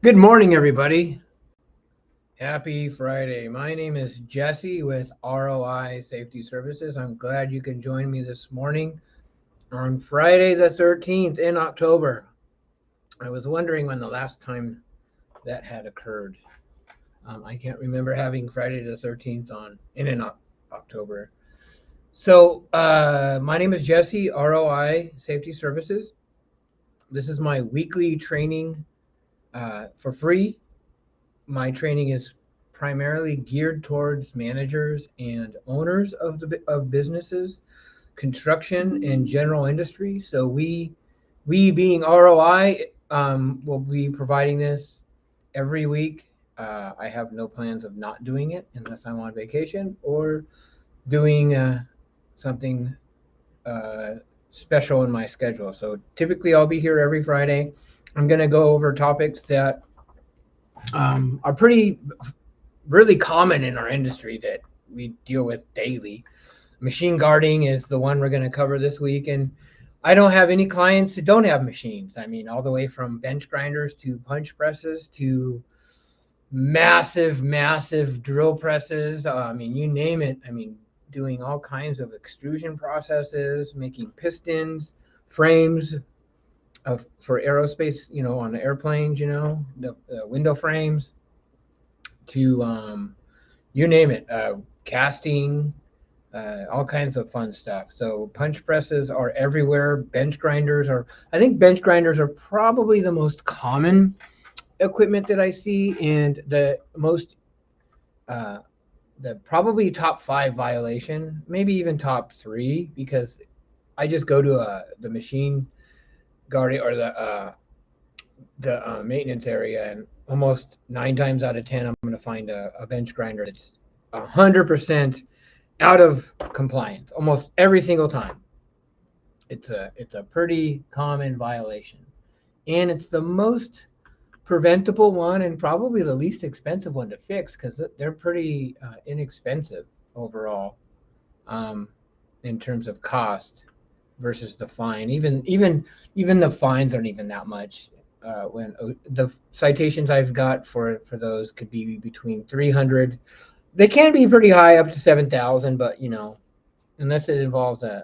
Good morning, everybody. Happy Friday. My name is Jesse with ROI Safety Services. I'm glad you can join me this morning on Friday the 13th in October. I was wondering when the last time that had occurred. I can't remember having Friday the 13th in October. So my name is Jesse, ROI Safety Services. This is my weekly training for free. My training is primarily geared towards managers and owners of businesses, construction and general industry. So we being ROI will be providing this every week. I have no plans of not doing it unless I'm on vacation or doing something uh, special in my schedule. So typically I'll be here every Friday. I'm going to go over topics that are pretty really common in our industry that we deal with daily. Machine guarding is the one we're going to cover this week. And I don't have any clients that don't have machines. I mean, all the way from bench grinders to punch presses to massive drill presses. I mean, you name it. I mean, doing all kinds of extrusion processes, making pistons, frames for aerospace, on the airplanes, the window frames to you name it, casting, all kinds of fun stuff. So punch presses are everywhere. I think bench grinders are probably the most common equipment that I see, and uh, the probably top five violation, maybe even top three, because I just go to the machine guarding or the maintenance area, and almost 9 times out of 10, I'm going to find a bench grinder that's 100% out of compliance almost every single time. It's a pretty common violation, and it's the most preventable one and probably the least expensive one to fix because they're pretty inexpensive overall, um, in terms of cost versus the fine. Even the fines aren't even that much. When the citations I've got for those could be between 300. They can be pretty high, up to 7,000, but unless it involves an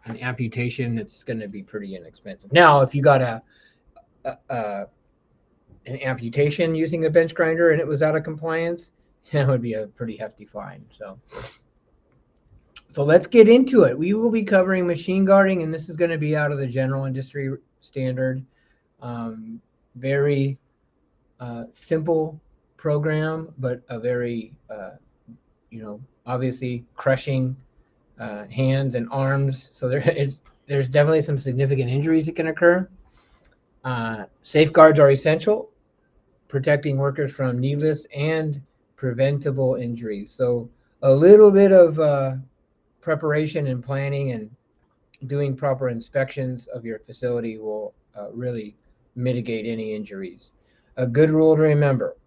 amputation, it's going to be pretty inexpensive. Now, if you got a an amputation using a bench grinder and it was out of compliance, that would be a pretty hefty fine. So let's get into it. We will be covering machine guarding, and this is going to be out of the general industry standard. Very simple program, but a very obviously crushing hands and arms. So there's definitely some significant injuries that can occur. Safeguards are essential, protecting workers from needless and preventable injuries. So a little bit of preparation and planning and doing proper inspections of your facility will really mitigate any injuries. A good rule to remember: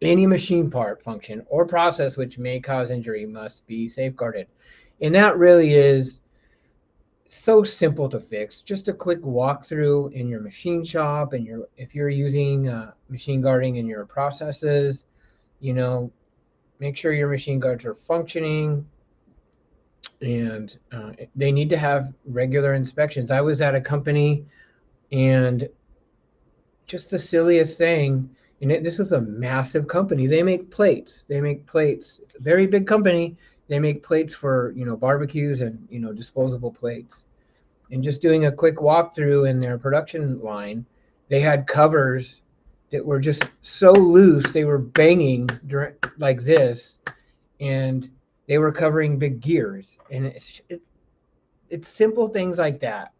any machine part, function, or process which may cause injury must be safeguarded. And that really is so simple to fix. Just a quick walkthrough in your machine shop, and if you're using machine guarding in your processes, you know, make sure your machine guards are functioning, and they need to have regular inspections. I was at a company, and just the silliest thing, and this is a massive company. They make plates. It's a very big company. They make plates for barbecues and disposable plates. And just doing a quick walkthrough in their production line, they had covers that were just so loose they were banging like this, and they were covering big gears. And it's simple things like that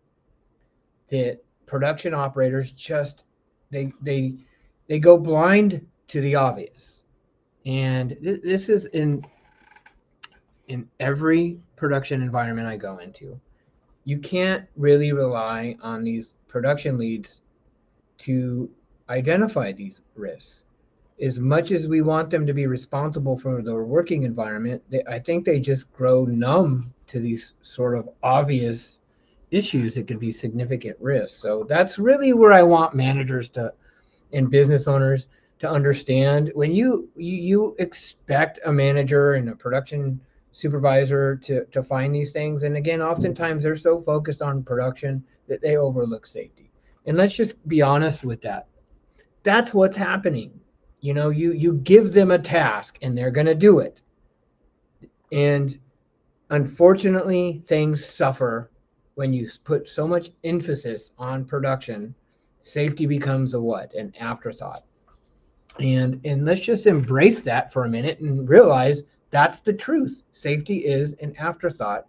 production operators just they go blind to the obvious. And this is in every production environment I go into. You can't really rely on these production leads to identify these risks. As much as we want them to be responsible for their working environment, I think they just grow numb to these sort of obvious issues that could be significant risks. So that's really where I want managers to and business owners to understand. When you expect a manager and a production supervisor to find these things, and again, oftentimes they're so focused on production that they overlook safety. And let's just be honest with that. That's what's happening. You give them a task and they're going to do it. And unfortunately, things suffer when you put so much emphasis on production. Safety becomes a what? An afterthought. And let's just embrace that for a minute and realize that's the truth. Safety is an afterthought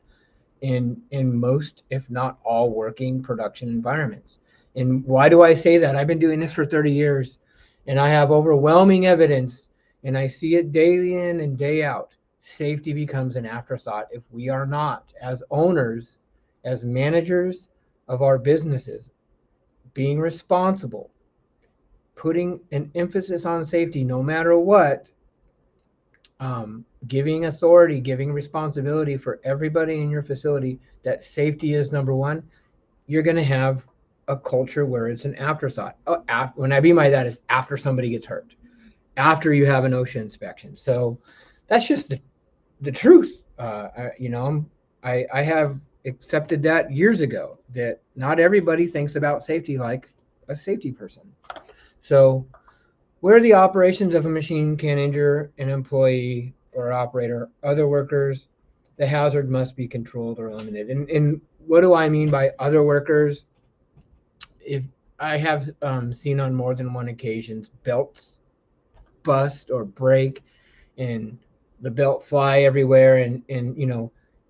in most, if not all, working production environments. And why do I say that? I've been doing this for 30 years, and I have overwhelming evidence, and I see it day in and day out. Safety becomes an afterthought if we are not, as owners, as managers of our businesses, being responsible, putting an emphasis on safety no matter what, giving authority, giving responsibility for everybody in your facility that safety is number one. You're going to have a culture where it's an afterthought. When I mean by that is after somebody gets hurt, after you have an OSHA inspection. So that's just the truth. I have accepted that years ago, that not everybody thinks about safety like a safety person. So where the operations of a machine can injure an employee or operator, other workers, the hazard must be controlled or eliminated. And what do I mean by other workers? If I have seen on more than one occasion belts bust or break and the belt fly everywhere, and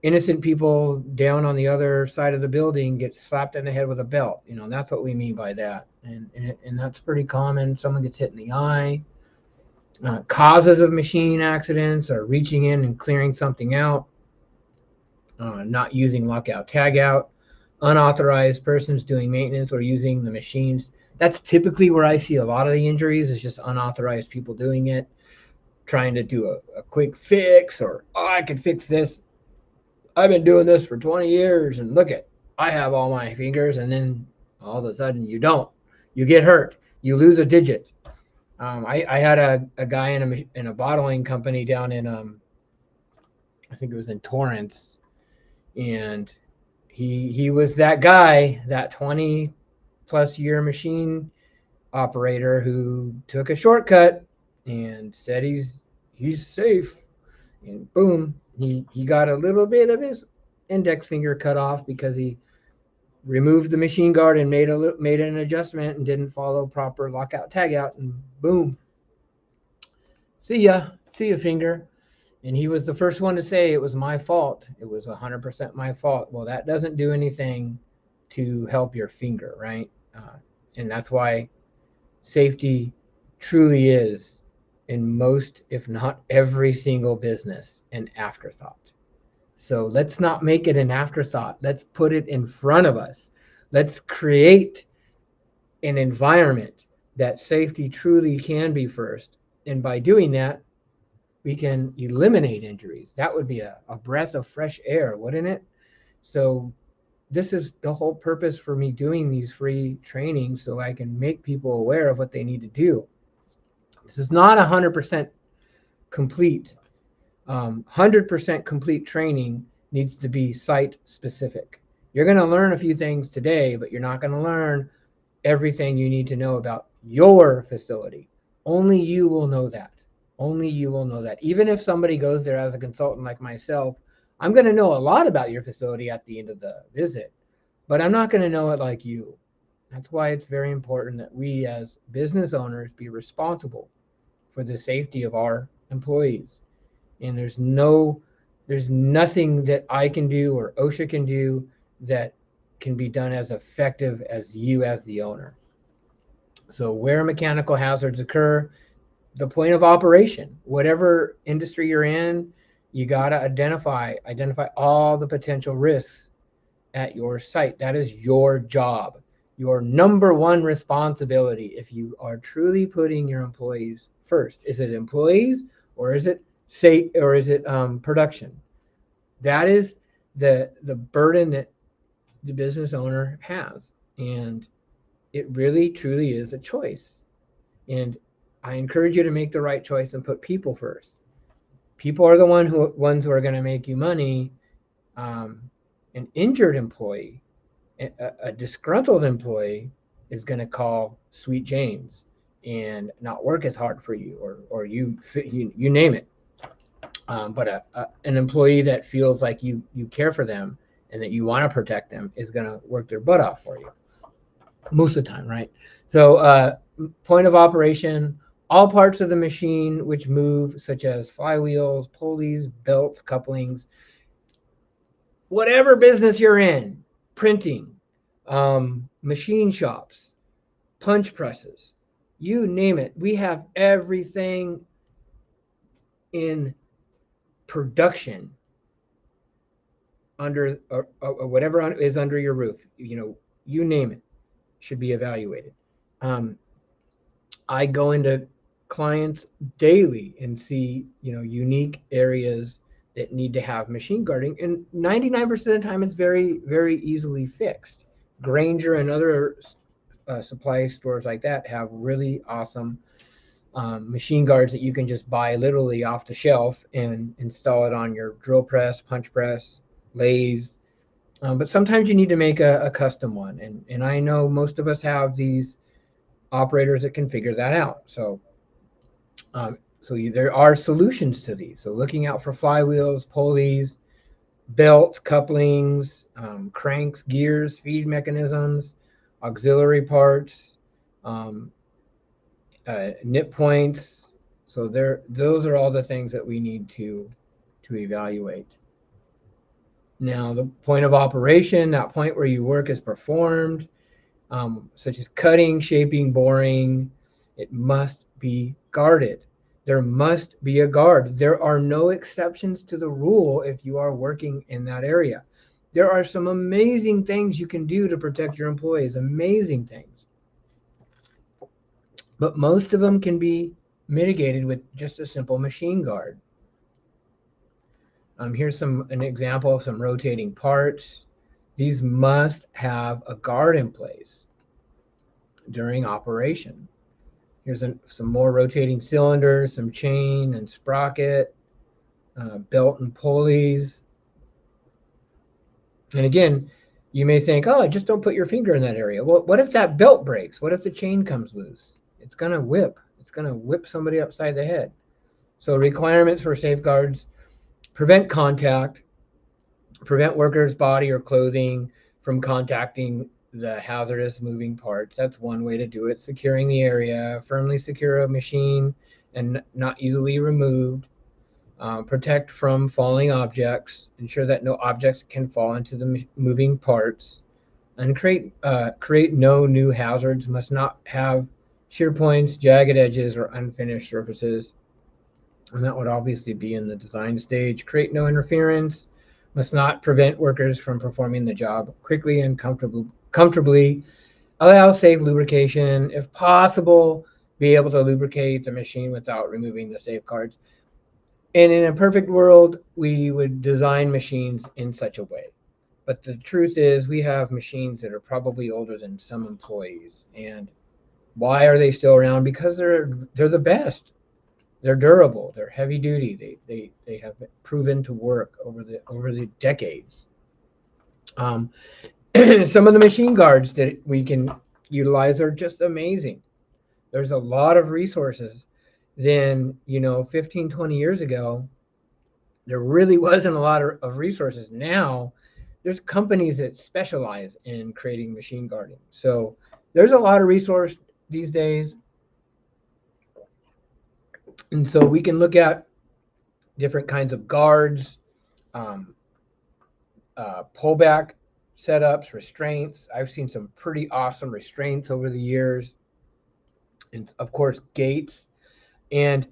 innocent people down on the other side of the building get slapped in the head with a belt. That's what we mean by that. And that's pretty common. Someone gets hit in the eye. Causes of machine accidents are reaching in and clearing something out, not using lockout tagout, unauthorized persons doing maintenance or using the machines. That's typically where I see a lot of the injuries, is just unauthorized people doing it, trying to do a quick fix, or, oh, I can fix this. I've been doing this for 20 years and look at, I have all my fingers, and then all of a sudden you don't. You get hurt. You lose a digit. I had a guy in a bottling company down in, I think it was in Torrance, and he was that guy, that 20 plus year machine operator who took a shortcut and said he's safe, and boom, he got a little bit of his index finger cut off because he removed the machine guard and made an adjustment and didn't follow proper lockout tagout, and boom, see ya finger. And he was the first one to say it was my fault. It was 100% my fault. Well, that doesn't do anything to help your finger, right? And that's why safety truly is, in most, if not every single business, an afterthought. So let's not make it an afterthought. Let's put it in front of us. Let's create an environment that safety truly can be first. And by doing that, we can eliminate injuries. That would be a breath of fresh air, wouldn't it? So this is the whole purpose for me doing these free trainings, so I can make people aware of what they need to do. This is not 100% complete. 100% complete training needs to be site specific. You're going to learn a few things today, but you're not going to learn everything you need to know about your facility. Only you will know that. Only you will know that. Even if somebody goes there as a consultant like myself, I'm going to know a lot about your facility at the end of the visit, but I'm not going to know it like you. That's why it's very important that we as business owners be responsible for the safety of our employees. And there's nothing that I can do or OSHA can do that can be done as effective as you as the owner. So where mechanical hazards occur, the point of operation, whatever industry you're in, you got to identify all the potential risks at your site. That is your job, your number one responsibility. If you are truly putting your employees first, is it employees or is it production? That is the burden that the business owner has, and it really truly is a choice. And I encourage you to make the right choice and put people first. People are the ones who are going to make you money. An injured employee, a disgruntled employee, is going to call Sweet James and not work as hard for you, or you name it. But an employee that feels like you care for them and that you want to protect them is going to work their butt off for you most of the time, right? So point of operation, all parts of the machine which move, such as flywheels, pulleys, belts, couplings, whatever business you're in, printing, machine shops, punch presses, you name it. We have everything in production under or whatever is under your roof. You name it, should be evaluated. I go into clients daily and see, unique areas that need to have machine guarding, and 99% of the time it's very, very easily fixed. Granger and other supply stores like that have really awesome machine guards that you can just buy literally off the shelf and install it on your drill press, punch press, lathes. But sometimes you need to make a custom one, and I know most of us have these operators that can figure that out. So there are solutions to these. So looking out for flywheels, pulleys, belts, couplings, cranks, gears, feed mechanisms, auxiliary parts, nip points. So those are all the things that we need to evaluate. Now, the point of operation, that point where your work is performed, such as cutting, shaping, boring, it must be guarded. There must be a guard. There are no exceptions to the rule if you are working in that area. There are some amazing things you can do to protect your employees, amazing things. But most of them can be mitigated with just a simple machine guard. Here's an example of some rotating parts. These must have a guard in place during operation. Here's some more rotating cylinders, some chain and sprocket, belt and pulleys. And again, you may think, oh, just don't put your finger in that area. Well, what if that belt breaks? What if the chain comes loose? It's going to whip. It's going to whip somebody upside the head. So requirements for safeguards: prevent contact, prevent workers' body or clothing from contacting the hazardous moving parts. That's one way to do it. Securing the area, firmly secure a machine and not easily removed. Protect from falling objects. Ensure that no objects can fall into the moving parts. And create no new hazards. Must not have shear points, jagged edges, or unfinished surfaces. And that would obviously be in the design stage. Create no interference. Must not prevent workers from performing the job quickly and comfortably. Allow safe lubrication. If possible, be able to lubricate the machine without removing the safeguards. And in a perfect world, we would design machines in such a way. But the truth is, we have machines that are probably older than some employees. And why are they still around? Because they're the best. They're durable. They're heavy duty. They have proven to work over the decades. Some of the machine guards that we can utilize are just amazing. There's a lot of resources. Then 15, 20 years ago, there really wasn't a lot of resources. Now there's companies that specialize in creating machine guarding. So there's a lot of resource these days. And so we can look at different kinds of guards, pullback setups, restraints. I've seen some pretty awesome restraints over the years. And of course, gates. And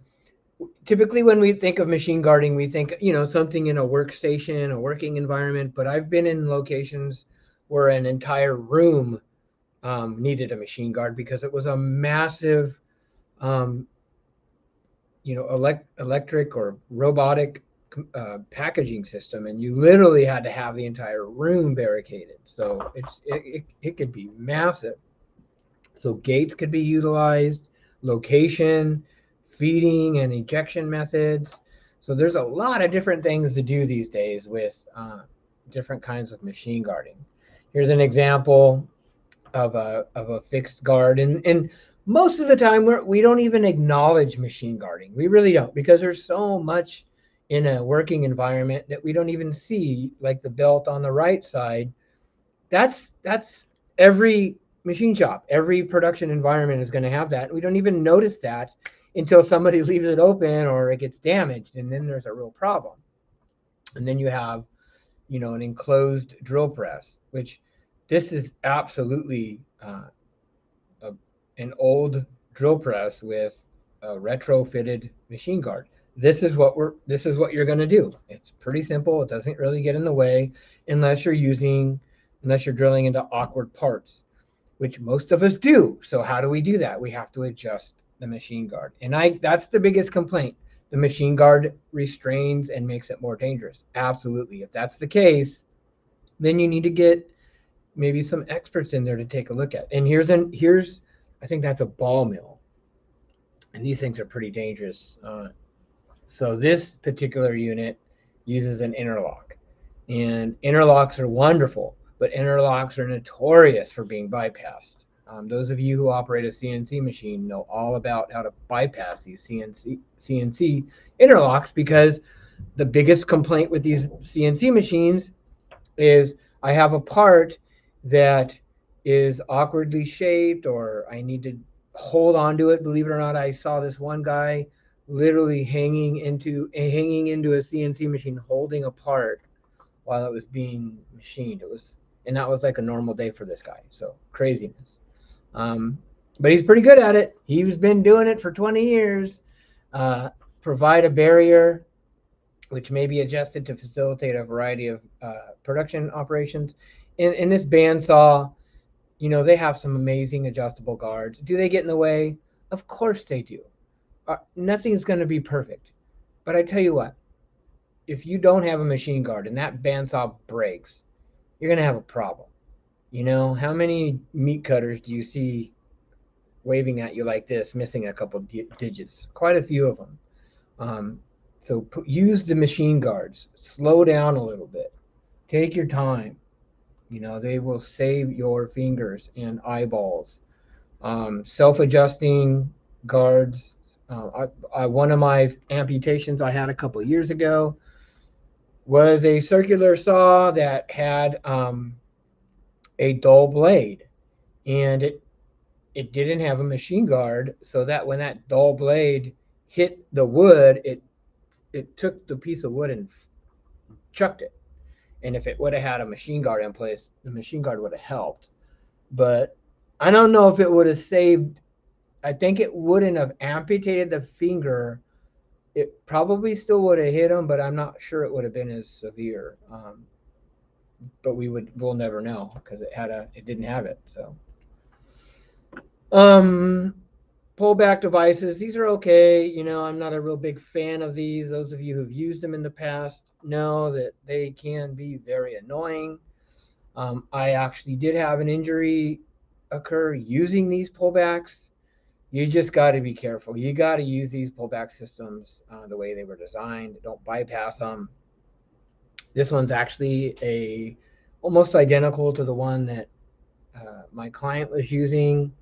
typically when we think of machine guarding, we think, something in a workstation, a working environment. But I've been in locations where an entire room needed a machine guard because it was a massive electric or robotic packaging system, and you literally had to have the entire room barricaded. So it could be massive. So gates could be utilized, location, feeding and ejection methods. So there's a lot of different things to do these days with different kinds of machine guarding. Here's an example of a fixed guard, and most of the time we don't even acknowledge machine guarding. We really don't, because there's so much in a working environment that we don't even see, like the belt on the right side. That's every machine shop, every production environment is going to have that. We don't even notice that until somebody leaves it open or it gets damaged, and then there's a real problem. And then you have, an enclosed drill press, which this is absolutely an old drill press with a retrofitted machine guard. This is what you're going to do. It's pretty simple. It doesn't really get in the way unless you're drilling into awkward parts, which most of us do. So how do we do that? We have to adjust the machine guard. And that's the biggest complaint. The machine guard restrains and makes it more dangerous. Absolutely. If that's the case, then you need to get maybe some experts in there to take a look at. And here's I think that's a ball mill. And these things are pretty dangerous. So this particular unit uses an interlock. And interlocks are wonderful, but interlocks are notorious for being bypassed. Those of you who operate a CNC machine know all about how to bypass these CNC interlocks, because the biggest complaint with these CNC machines is I have a part that is awkwardly shaped, or I need to hold on to it. Believe it or not, I saw this one guy literally hanging into a CNC machine, holding a part while it was being machined. And that was like a normal day for this guy. So craziness. But he's pretty good at it. He's been doing it for 20 years. Provide a barrier which may be adjusted to facilitate a variety of production operations. In this bandsaw, they have some amazing adjustable guards. Do they get in the way? Of course they do. Nothing's going to be perfect. But I tell you what, if you don't have a machine guard and that bandsaw breaks, you're going to have a problem. How many meat cutters do you see waving at you like this, missing a couple digits? Quite a few of them. So use the machine guards. Slow down a little bit. Take your time. They will save your fingers and eyeballs. Self-adjusting guards. One of my amputations I had a couple of years ago was a circular saw that had a dull blade, and it didn't have a machine guard, so that when that dull blade hit the wood, it took the piece of wood and chucked it. And if it would have had a machine guard in place, the machine guard would have helped. But I don't know if it would have saved. I think it wouldn't have amputated the finger. It probably still would have hit him, but I'm not sure it would have been as severe. But we'll never know, because it didn't have it. So pullback devices, these are okay. I'm not a real big fan of these. Those of you who've used them in the past know that they can be very annoying. I actually did have an injury occur using these pullbacks. You just got to be careful. You got to use these pullback systems the way they were designed. Don't bypass them. This one's actually almost identical to the one that my client was using.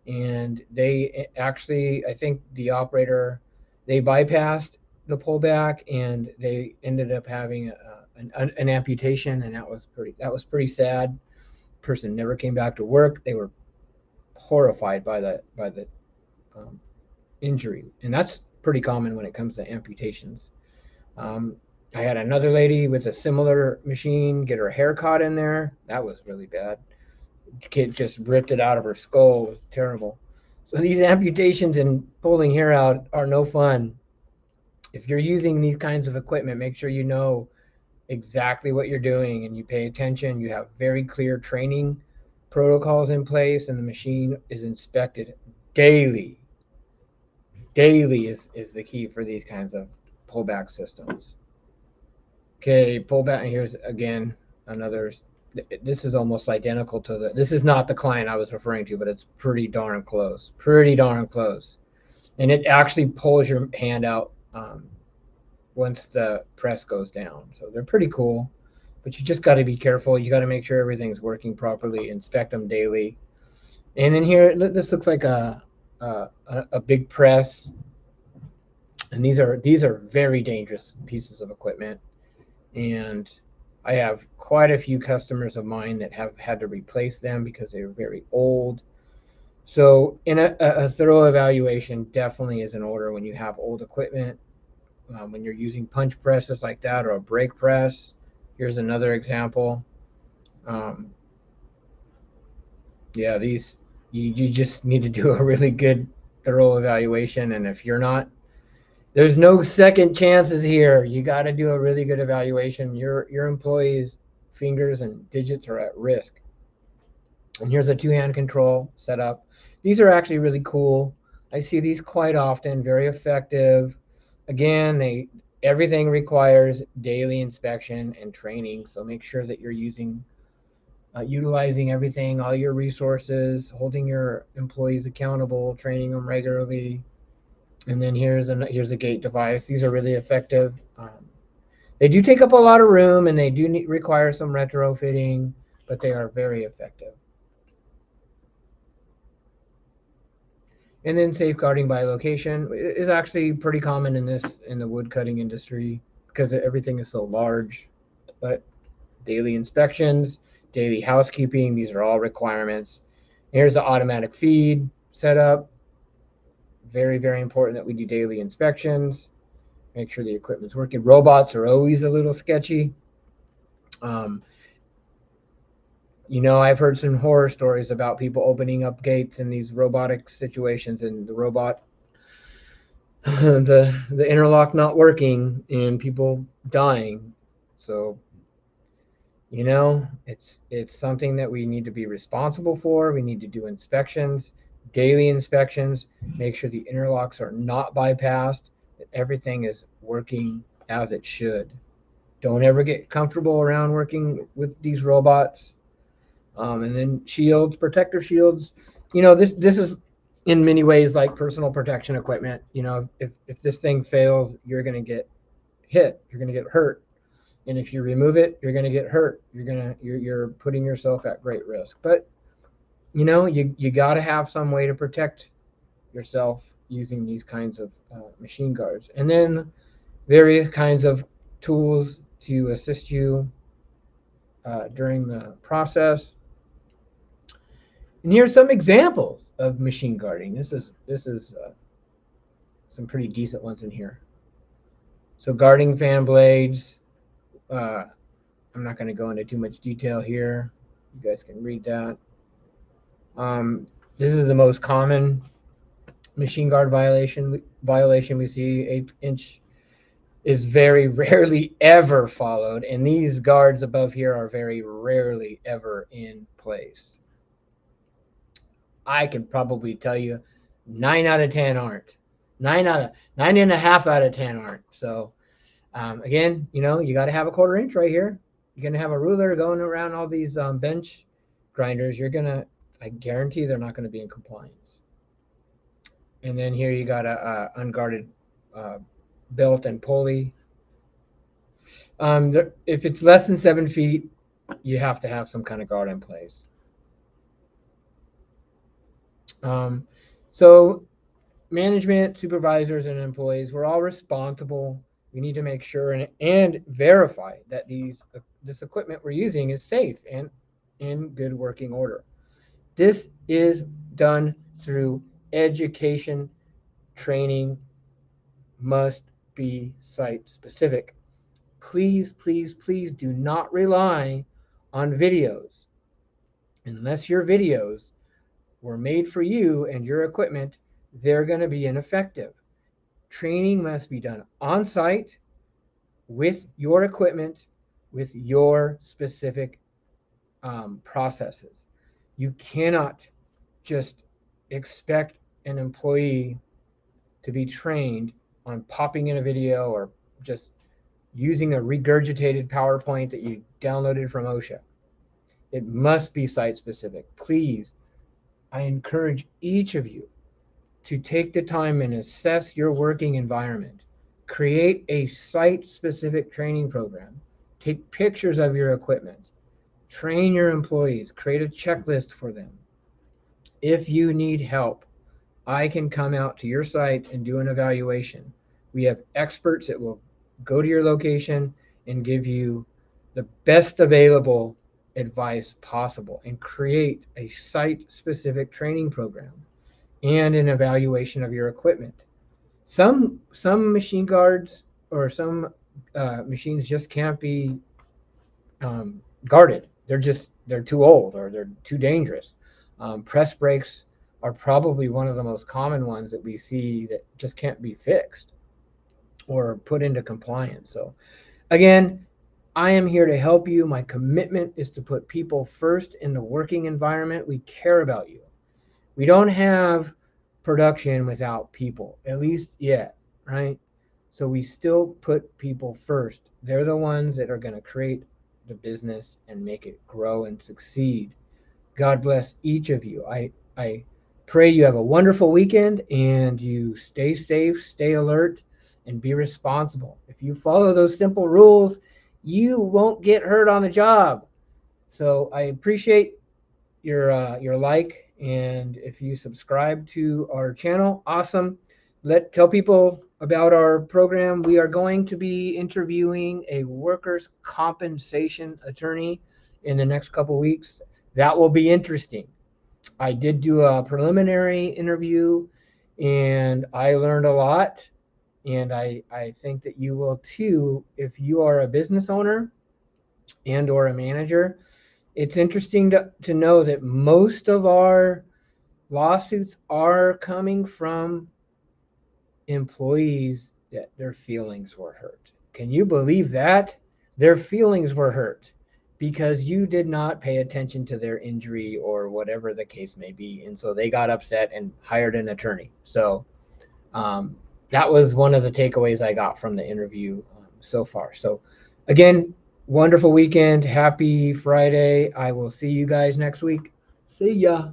And they actually, I think the operator, they bypassed the pullback and they ended up having an amputation, and that was pretty sad. Person never came back to work. They were horrified by the injury, and that's pretty common when it comes to amputations. I had another lady with a similar machine get her hair caught in there. That was really bad. Kid just ripped it out of her skull. It was terrible. So these amputations and pulling hair out are no fun. If you're using these kinds of equipment, make sure you know exactly what you're doing and you pay attention. You have very clear training protocols in place, and the machine is inspected daily. Daily is the key for these kinds of pullback systems. Okay, pullback. And here's again another. This is almost identical to this is not the client I was referring to, but it's pretty darn close. Pretty darn close. and it actually pulls your hand out once the press goes down. So they're pretty cool, but you just got to be careful. You got to make sure everything's working properly. Inspect them daily. And then here, this looks like a big press, and these are very dangerous pieces of equipment. And I have quite a few customers of mine that have had to replace them because they were very old. So in a thorough evaluation definitely is in order when you have old equipment. When you're using punch presses like that or a brake press. Here's another example. Um, yeah, these you just need to do a really good thorough evaluation, and if you're not, there's no second chances here. You got to do a really good evaluation. Your employees' fingers and digits are at risk. And here's a two-hand control setup. These are actually really cool. I see these quite often, very effective. Again, everything requires daily inspection and training, so make sure that you're utilizing everything, all your resources, holding your employees accountable, training them regularly. And then here's a gate device. These are really effective. They do take up a lot of room, and they do require some retrofitting, but they are very effective. And then safeguarding by location is actually pretty common in the wood cutting industry because everything is so large. But daily inspections, daily housekeeping, these are all requirements. Here's the automatic feed setup. Very, very important that we do daily inspections. Make sure the equipment's working. Robots are always a little sketchy. Um, I've heard some horror stories about people opening up gates in these robotic situations, and the robot, the interlock not working, and people dying. So, it's something that we need to be responsible for. We need to do inspections, daily inspections, make sure the interlocks are not bypassed, that everything is working as it should. Don't ever get comfortable around working with these robots. And then shields, protector shields. This is in many ways like personal protection equipment. If this thing fails, you're going to get hit. You're going to get hurt. And if you remove it, you're going to get hurt. You're putting yourself at great risk. But you got to have some way to protect yourself using these kinds of machine guards. And then various kinds of tools to assist you during the process. And here's some examples of machine guarding. This is some pretty decent ones in here. So guarding fan blades. I'm not going to go into too much detail here. You guys can read that. This is the most common machine guard violation we see. 8-inch is very rarely ever followed, and these guards above here are very rarely ever in place. I can probably tell you 9 out of 10 aren't. 9.5 out of 10 aren't. So again, you got to have a 1/4 inch right here. You're going to have a ruler going around all these bench grinders. I guarantee they're not going to be in compliance. And then here you got a unguarded belt and pulley. If it's less than 7 feet, you have to have some kind of guard in place. So management, supervisors, and employees, we're all responsible. We need to make sure and verify that this equipment we're using is safe and in good working order. This is done through education. Training must be site specific. Please, please, please do not rely on videos. Unless your videos were made for you and your equipment, they're going to be ineffective. Training must be done on site with your equipment, with your specific processes. You cannot just expect an employee to be trained on popping in a video or just using a regurgitated PowerPoint that you downloaded from OSHA. It must be site specific. Please, I encourage each of you to take the time and assess your working environment. Create a site-specific training program. Take pictures of your equipment. Train your employees. Create a checklist for them. If you need help, I can come out to your site and do an evaluation. We have experts that will go to your location and give you the best available advice possible and create a site-specific training program and an evaluation of your equipment. Some machine guards or some machines just can't be guarded. They're too old or they're too dangerous. Press brakes are probably one of the most common ones that we see that just can't be fixed or put into compliance. So again, I am here to help you. My commitment is to put people first in the working environment. We care about you. We don't have production without people, at least yet, right? So we still put people first. They're the ones that are going to create the business and make it grow and succeed. God bless each of you. I pray you have a wonderful weekend and you stay safe, stay alert, and be responsible. If you follow those simple rules, you won't get hurt on the job. So I appreciate your like, and if you subscribe to our channel, awesome. Tell people about our program. We are going to be interviewing a workers' compensation attorney in the next couple weeks. That will be interesting. I did do a preliminary interview and I learned a lot, and I think that you will too if you are a business owner and or a manager. It's interesting to know that most of our lawsuits are coming from employees that their feelings were hurt. Can you believe that? Their feelings were hurt because you did not pay attention to their injury or whatever the case may be. And so they got upset and hired an attorney. So that was one of the takeaways I got from the interview so far. So again, wonderful weekend. Happy Friday. I will see you guys next week. See ya.